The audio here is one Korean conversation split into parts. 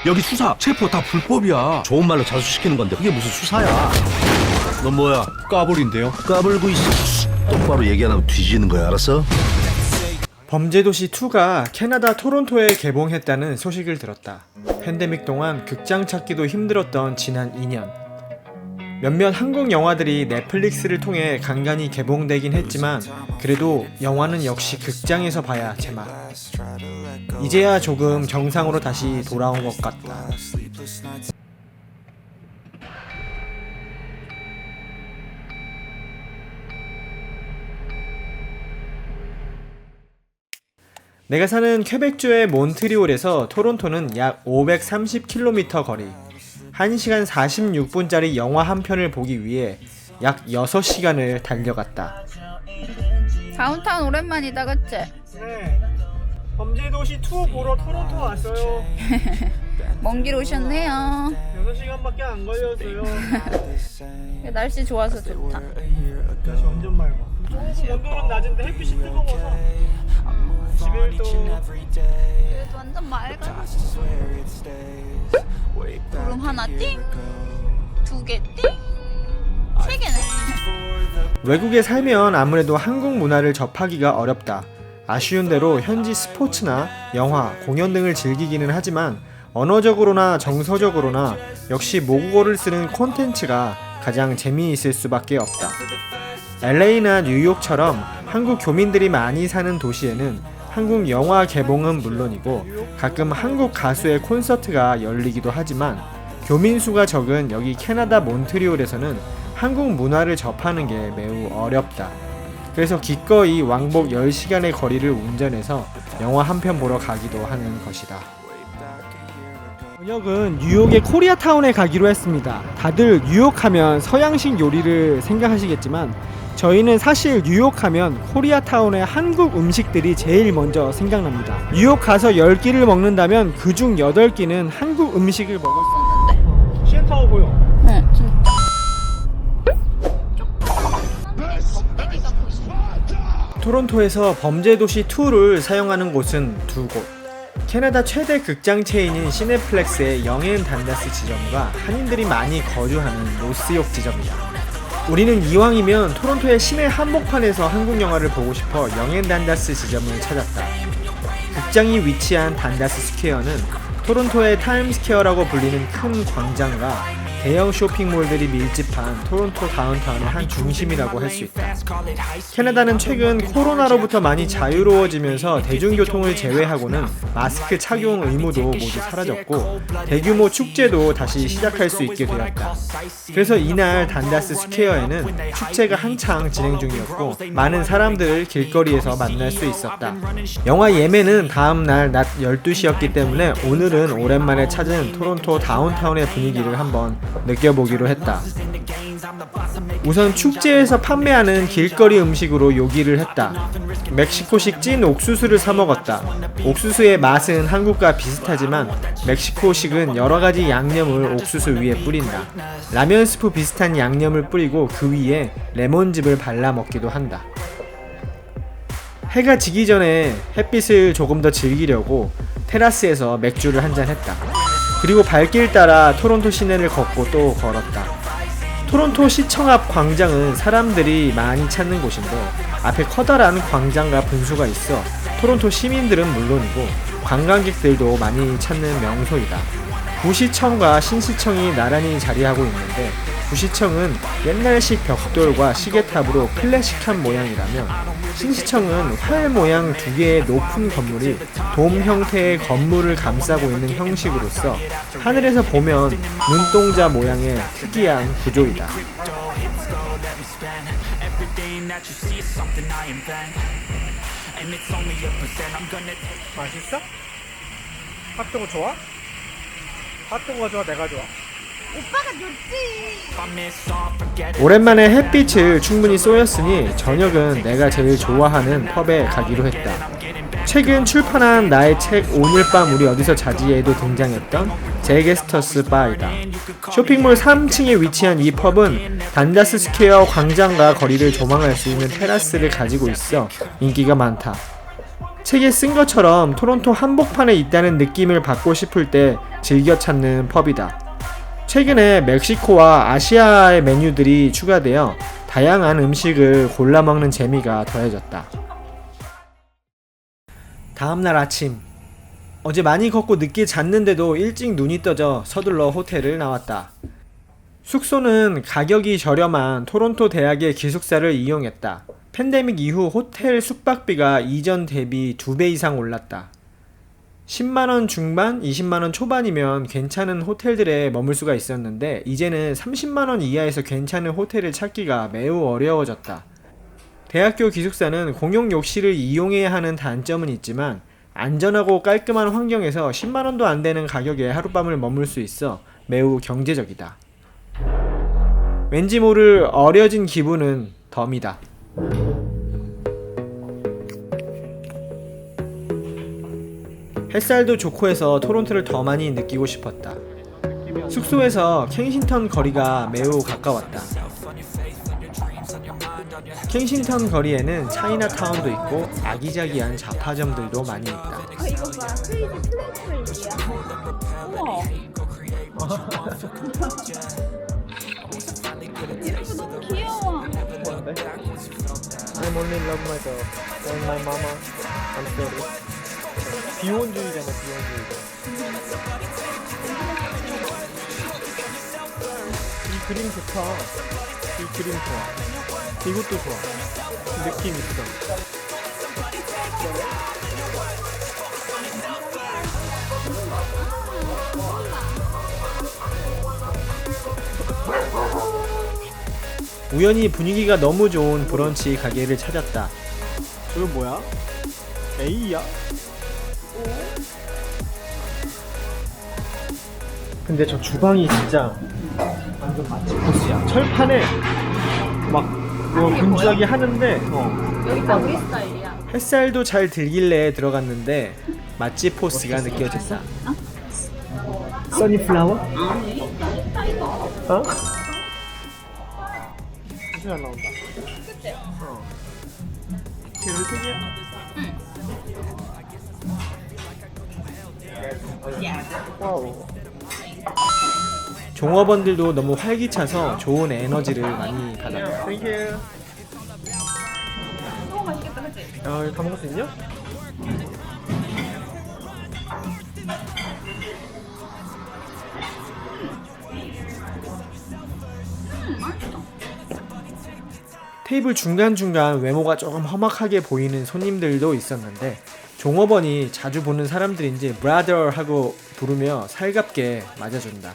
여기 수사, 체포 다 불법이야. 좋은 말로 자수시키는 건데 그게 무슨 수사야. 너 뭐야? 까불인데요? 까불고 있어. 똑바로 얘기 안 하면 뒤지는 거야, 알았어? 범죄도시 2가 캐나다 토론토에 개봉했다는 소식을 들었다. 팬데믹 동안 극장 찾기도 힘들었던 지난 2년. 몇몇 한국 영화들이 넷플릭스를 통해 간간히 개봉되긴 했지만 그래도 영화는 역시 극장에서 봐야 제맛. 이제야 조금 정상으로 다시 돌아온 것 같다. 내가 사는 퀘벡주의 몬트리올에서 토론토는 약 530km 거리, 1시간 46분짜리 영화 한 편을 보기 위해 약 6시간을 달려갔다. 다운타운 오랜만이다, 그치? 네, 범죄도시 2 보러 토론토 왔어요. 먼 길 오셨네요. 6시간밖에 안 걸렸어요. 날씨 좋아서 좋다. 날씨 완전 맑아. 조금 온도는 낮은데 햇빛이 뜨거워서 11도. 그래도 완전 맑아. 구름 하나 띵, 2개 띵, 3개네. 외국에 살면 아무래도 한국 문화를 접하기가 어렵다. 아쉬운 대로 현지 스포츠나 영화, 공연 등을 즐기기는 하지만 언어적으로나 정서적으로나 역시 모국어를 쓰는 콘텐츠가 가장 재미있을 수밖에 없다. LA나 뉴욕처럼 한국 교민들이 많이 사는 도시에는 한국 영화 개봉은 물론이고 가끔 한국 가수의 콘서트가 열리기도 하지만 교민 수가 적은 여기 캐나다 몬트리올에서는 한국 문화를 접하는 게 매우 어렵다. 그래서 기꺼이 왕복 10시간의 거리를 운전해서 영화 한 편 보러 가기도 하는 것이다. 저녁은 뉴욕의 코리아타운에 가기로 했습니다. 다들 뉴욕하면 서양식 요리를 생각하시겠지만 저희는 사실 뉴욕하면 코리아타운의 한국 음식들이 제일 먼저 생각납니다. 뉴욕 가서 10끼를 먹는다면 그중 8끼는 한국 음식을 먹을 수 있는데 시애타워 보여. 네, 진짜. 토론토에서 범죄도시 2를 사용하는 곳은 두 곳. 캐나다 최대 극장 체인인 시네플렉스의 영앤 단다스 지점과 한인들이 많이 거주하는 노스욕 지점이다. 우리는 이왕이면 토론토의 시내 한복판에서 한국 영화를 보고 싶어 영앤 단다스 지점을 찾았다. 극장이 위치한 단다스 스퀘어는 토론토의 타임스퀘어라고 불리는 큰 광장과 대형 쇼핑몰들이 밀집한 토론토 다운타운의 한 중심이라고 할 수 있다. 캐나다는 최근 코로나로부터 많이 자유로워지면서 대중교통을 제외하고는 마스크 착용 의무도 모두 사라졌고 대규모 축제도 다시 시작할 수 있게 되었다. 그래서 이날 단다스 스퀘어에는 축제가 한창 진행 중이었고 많은 사람들을 길거리에서 만날 수 있었다. 영화 예매는 다음날 낮 12시였기 때문에 오늘은 오랜만에 찾은 토론토 다운타운의 분위기를 한번 느껴보기로 했다. 우선 축제에서 판매하는 길거리 음식으로 요기를 했다. 멕시코식 찐 옥수수를 사 먹었다. 옥수수의 맛은 한국과 비슷하지만 멕시코식은 여러가지 양념을 옥수수 위에 뿌린다. 라면 스프 비슷한 양념을 뿌리고 그 위에 레몬즙을 발라 먹기도 한다. 해가 지기 전에 햇빛을 조금 더 즐기려고 테라스에서 맥주를 한잔 했다. 그리고 발길 따라 토론토 시내를 걷고 또 걸었다. 토론토 시청 앞 광장은 사람들이 많이 찾는 곳인데 앞에 커다란 광장과 분수가 있어 토론토 시민들은 물론이고 관광객들도 많이 찾는 명소이다. 구시청과 신시청이 나란히 자리하고 있는데 구시청은 옛날식 벽돌과 시계탑으로 클래식한 모양이라면 신시청은 활 모양 두 개의 높은 건물이 돔 형태의 건물을 감싸고 있는 형식으로서 하늘에서 보면 눈동자 모양의 특이한 구조이다. 맛있어? 핫도그 좋아? 핫도그가 좋아? 내가 좋아? 오빠가 좋지. 오랜만에 햇빛을 충분히 쏘였으니 저녁은 내가 제일 좋아하는 펍에 가기로 했다. 최근 출판한 나의 책 오늘 밤 우리 어디서 자지에도 등장했던 제게스터스 바이다. 쇼핑몰 3층에 위치한 이 펍은 단다스 스퀘어 광장과 거리를 조망할 수 있는 테라스를 가지고 있어 인기가 많다. 책에 쓴 것처럼 토론토 한복판에 있다는 느낌을 받고 싶을 때 즐겨 찾는 펍이다. 최근에 멕시코와 아시아의 메뉴들이 추가되어 다양한 음식을 골라 먹는 재미가 더해졌다. 다음날 아침, 어제 많이 걷고 늦게 잤는데도 일찍 눈이 떠져 서둘러 호텔을 나왔다. 숙소는 가격이 저렴한 토론토 대학의 기숙사를 이용했다. 팬데믹 이후 호텔 숙박비가 이전 대비 2배 이상 올랐다. 10만원 중반, 20만원 초반이면 괜찮은 호텔들에 머물 수가 있었는데 이제는 30만원 이하에서 괜찮은 호텔을 찾기가 매우 어려워졌다. 대학교 기숙사는 공용 욕실을 이용해야 하는 단점은 있지만 안전하고 깔끔한 환경에서 10만원도 안 되는 가격에 하룻밤을 머물 수 있어 매우 경제적이다. 왠지 모를 어려진 기분은 덤이다. 햇살도 좋고 해서 토론토를 더 많이 느끼고 싶었다. 숙소에서 켄싱턴 거리가 매우 가까웠다. 켄싱턴 거리에는 차이나타운도 있고 아기자기한 잡화점들도 많이 있다. 이거 봐. 크레이지 플레이플이야. 우와. 이거 너무 귀여워. I'm only love my dog and my mama. I'm sorry. 비혼주의잖아, 비혼주의자. 이 그림 좋다. 이 그림 좋아. 이것도 좋아. 느낌 있어. 우연히 분위기가 너무 좋은 브런치 가게를 찾았다. 저거 뭐야? A야? 근데 저 주방이 진짜 완전 맛집 코스야. 철판에 막 분주하게 하는데 여기 딱 우리 스타일이야. 햇살도 잘 들길래 들어갔는데 맛집 포스가 느껴졌다. 써니플라워? 어? 사진 안 나온다. 그치? 이거 특이야? 와우. 종업원들도 너무 활기차서 좋은 에너지를 많이 받았다. 땡큐. 너무 맛있겠다, 그치? 야, 이거 다 먹을 수 있냐? 맛있어. 테이블 중간중간 외모가 조금 험악하게 보이는 손님들도 있었는데 종업원이 자주 보는 사람들인지 브라더 하고 부르며 살갑게 맞아준다.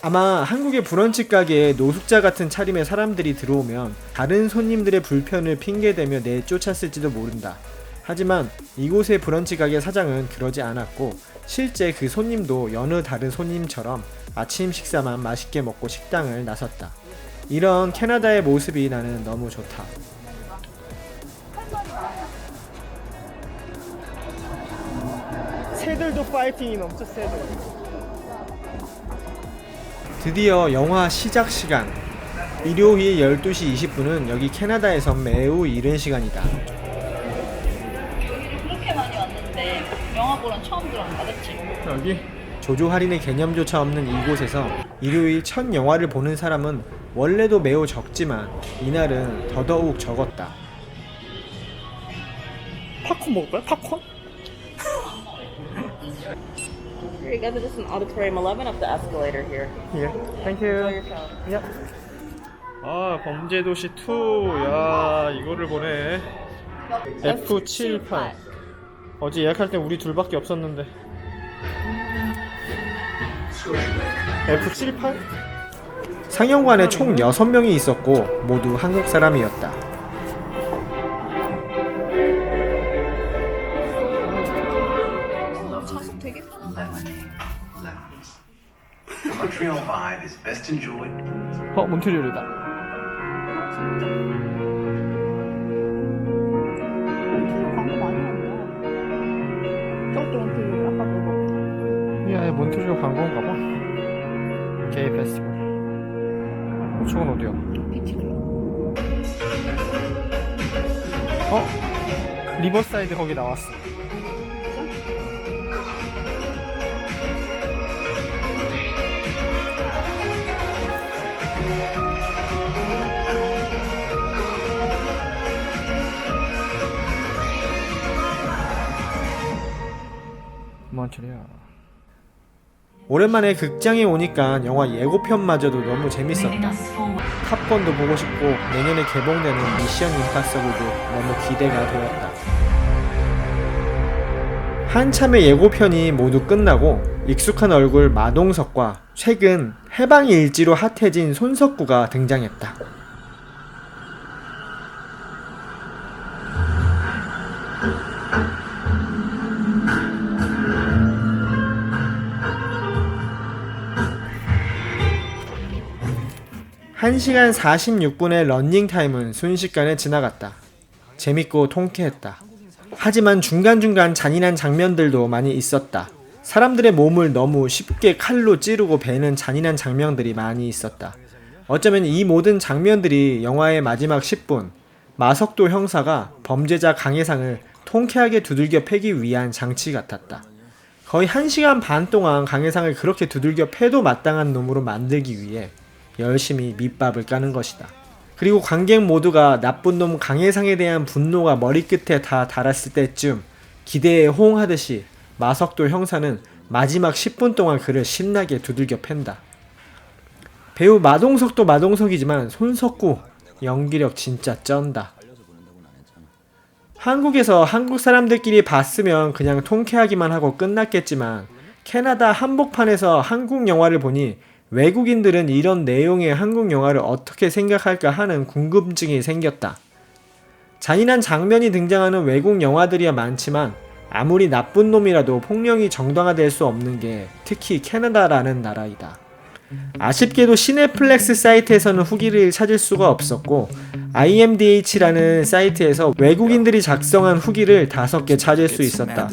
아마 한국의 브런치 가게에 노숙자 같은 차림의 사람들이 들어오면 다른 손님들의 불편을 핑계대며 내쫓았을지도 모른다. 하지만 이곳의 브런치 가게 사장은 그러지 않았고 실제 그 손님도 여느 다른 손님처럼 아침 식사만 맛있게 먹고 식당을 나섰다. 이런 캐나다의 모습이 나는 너무 좋다. 새들도 파이팅이 넘쳐, 새들. 드디어 영화 시작 시간. 일요일 12시 20분은 여기 캐나다에선 매우 이른 시간이다. 그렇게 많이 왔는데 영화 보러 처음 들어온다, 그치? 여기 조조 할인의 개념조차 없는 이곳에서 일요일 첫 영화를 보는 사람은 원래도 매우 적지만 이날은 더더욱 적었다. 팝콘 먹을 거야? 팝콘? Here, you guys are just in auditorium 11 up the escalator here. 예, 땡큐. Your phone. 야. 아, 범죄도시 2. 야, 이거를 보네. F78. 어제 예약할 때 우리 둘밖에 없었는데. F78? 상영관에 총 6명이 있었고 모두 한국 사람이었다. 좌석 되게 편하다. Montreal vibe is best enjoyed. 몬트리올이다. 광고 많이 한다. 저것도 몬트리올 아까 그거. 야, 몬트리올 관광가 봐. 게이 페스티벌. 저건 어디야? 비치 클럽. 리버사이드 거기 나왔어. 뭔 소리야. 오랜만에 극장에 오니까 영화 예고편마저도 너무 재밌었다. 탑건도 보고 싶고 내년에 개봉되는 미션 임파서블도 너무 기대가 되었다. 한참의 예고편이 모두 끝나고 익숙한 얼굴 마동석과 최근 해방 일지로 핫해진 손석구가 등장했다. 한 1시간 46분의 러닝타임은 순식간에 지나갔다. 재밌고 통쾌했다. 하지만 중간중간 잔인한 장면들도 많이 있었다. 사람들의 몸을 너무 쉽게 칼로 찌르고 베는 잔인한 장면들이 많이 있었다. 어쩌면 이 모든 장면들이 영화의 마지막 10분, 마석도 형사가 범죄자 강해상을 통쾌하게 두들겨 패기 위한 장치 같았다. 거의 1시간 반 동안 강해상을 그렇게 두들겨 패도 마땅한 놈으로 만들기 위해 열심히 밑밥을 까는 것이다. 그리고 관객 모두가 나쁜 놈 강해상에 대한 분노가 머리끝에 다 달았을 때쯤 기대에 호응하듯이 마석도 형사는 마지막 10분 동안 그를 신나게 두들겨 팬다. 배우 마동석도 마동석이지만 손석구 연기력 진짜 쩐다. 한국에서 한국 사람들끼리 봤으면 그냥 통쾌하기만 하고 끝났겠지만 캐나다 한복판에서 한국 영화를 보니 외국인들은 이런 내용의 한국 영화를 어떻게 생각할까 하는 궁금증이 생겼다. 잔인한 장면이 등장하는 외국 영화들이야 많지만 아무리 나쁜 놈이라도 폭력이 정당화될 수 없는 게 특히 캐나다라는 나라이다. 아쉽게도 시네플렉스 사이트에서는 후기를 찾을 수가 없었고 IMDh라는 사이트에서 외국인들이 작성한 후기를 5개 찾을 수 있었다.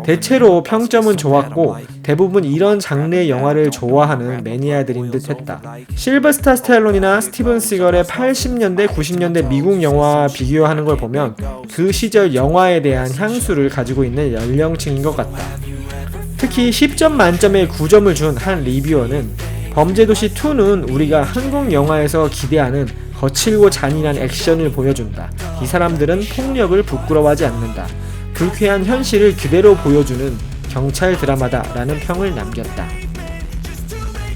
대체로 평점은 좋았고 대부분 이런 장르의 영화를 좋아하는 매니아들인 듯 했다. 실버스타 스탈론이나 스티븐 시걸의 80년대, 90년대 미국 영화와 비교하는 걸 보면 그 시절 영화에 대한 향수를 가지고 있는 연령층인 것 같다. 특히 10점 만점에 9점을 준 한 리뷰어는 범죄도시 2는 우리가 한국 영화에서 기대하는 거칠고 잔인한 액션을 보여준다. 이 사람들은 폭력을 부끄러워하지 않는다. 불쾌한 현실을 그대로 보여주는 경찰 드라마다 라는 평을 남겼다.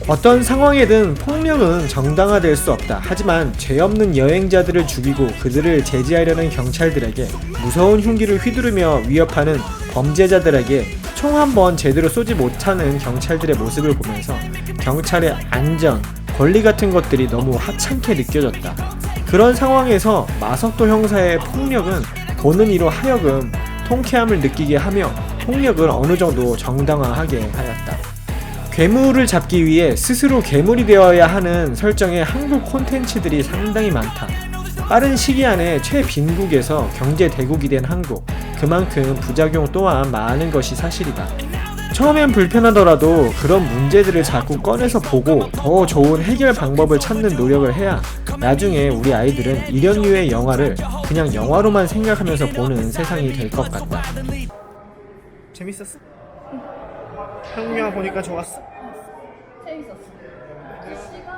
어떤 상황에든 폭력은 정당화될 수 없다. 하지만 죄 없는 여행자들을 죽이고 그들을 제지하려는 경찰들에게 무서운 흉기를 휘두르며 위협하는 범죄자들에게 총 한 번 제대로 쏘지 못하는 경찰들의 모습을 보면서 경찰의 안전, 권리 같은 것들이 너무 하찮게 느껴졌다. 그런 상황에서 마석도 형사의 폭력은 보는 이로 하여금 통쾌함을 느끼게 하며 폭력을 어느 정도 정당화하게 하였다. 괴물을 잡기 위해 스스로 괴물이 되어야 하는 설정의 한국 콘텐츠들이 상당히 많다. 빠른 시기 안에 최빈국에서 경제 대국이 된 한국, 그만큼 부작용 또한 많은 것이 사실이다. 처음엔 불편하더라도 그런 문제들을 자꾸 꺼내서 보고 더 좋은 해결 방법을 찾는 노력을 해야 나중에 우리 아이들은 이런 류의 영화를 그냥 영화로만 생각하면서 보는 세상이 될 것 같다. 재밌었어? 한국 영화 보니까 좋았어? 재밌었어. 씨가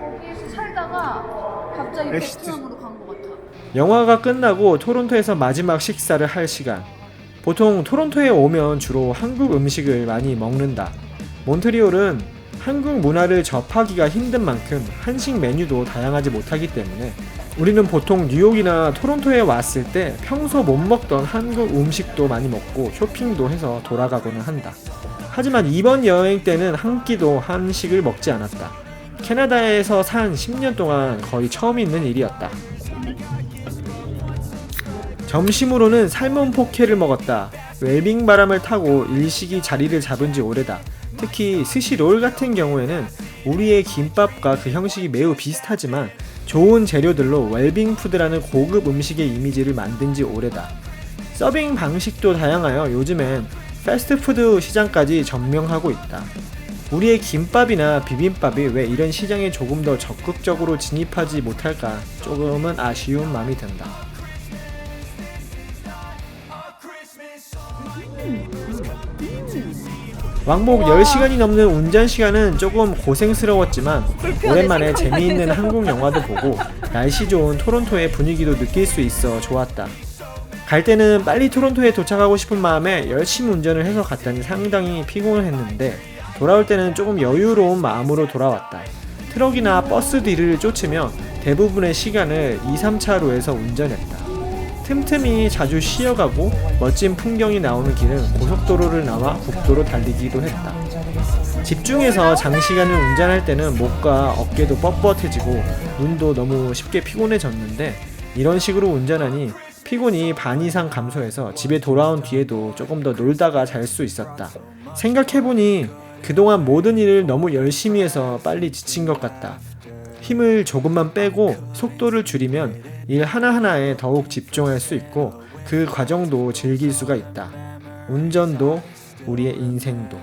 거기에서 살다가 갑자기 베트남으로 간 것 같아. 영화가 끝나고 토론토에서 마지막 식사를 할 시간. 보통 토론토에 오면 주로 한국 음식을 많이 먹는다. 몬트리올은 한국 문화를 접하기가 힘든 만큼 한식 메뉴도 다양하지 못하기 때문에 우리는 보통 뉴욕이나 토론토에 왔을 때 평소 못 먹던 한국 음식도 많이 먹고 쇼핑도 해서 돌아가고는 한다. 하지만 이번 여행 때는 한 끼도 한식을 먹지 않았다. 캐나다에서 산 10년 동안 거의 처음 있는 일이었다. 점심으로는 삶은 포케를 먹었다. 웰빙 바람을 타고 일식이 자리를 잡은 지 오래다. 특히 스시롤 같은 경우에는 우리의 김밥과 그 형식이 매우 비슷하지만 좋은 재료들로 웰빙 푸드라는 고급 음식의 이미지를 만든 지 오래다. 서빙 방식도 다양하여 요즘엔 패스트푸드 시장까지 점령하고 있다. 우리의 김밥이나 비빔밥이 왜 이런 시장에 조금 더 적극적으로 진입하지 못할까 조금은 아쉬운 마음이 든다. 왕복 10시간이 넘는 운전 시간은 조금 고생스러웠지만 오랜만에 재미있는 한국 영화도 보고 날씨 좋은 토론토의 분위기도 느낄 수 있어 좋았다. 갈 때는 빨리 토론토에 도착하고 싶은 마음에 열심히 운전을 해서 갔더니 상당히 피곤을 했는데 돌아올 때는 조금 여유로운 마음으로 돌아왔다. 트럭이나 버스 뒤를 쫓으며 대부분의 시간을 2, 3차로에서 운전했다. 틈틈이 자주 쉬어가고 멋진 풍경이 나오는 길은 고속도로를 나와 국도로 달리기도 했다. 집중해서 장시간을 운전할 때는 목과 어깨도 뻣뻣해지고 눈도 너무 쉽게 피곤해졌는데 이런 식으로 운전하니 피곤이 반 이상 감소해서 집에 돌아온 뒤에도 조금 더 놀다가 잘 수 있었다. 생각해보니 그동안 모든 일을 너무 열심히 해서 빨리 지친 것 같다. 힘을 조금만 빼고 속도를 줄이면 일 하나하나에 더욱 집중할 수 있고 그 과정도 즐길 수가 있다. 운전도 우리의 인생도.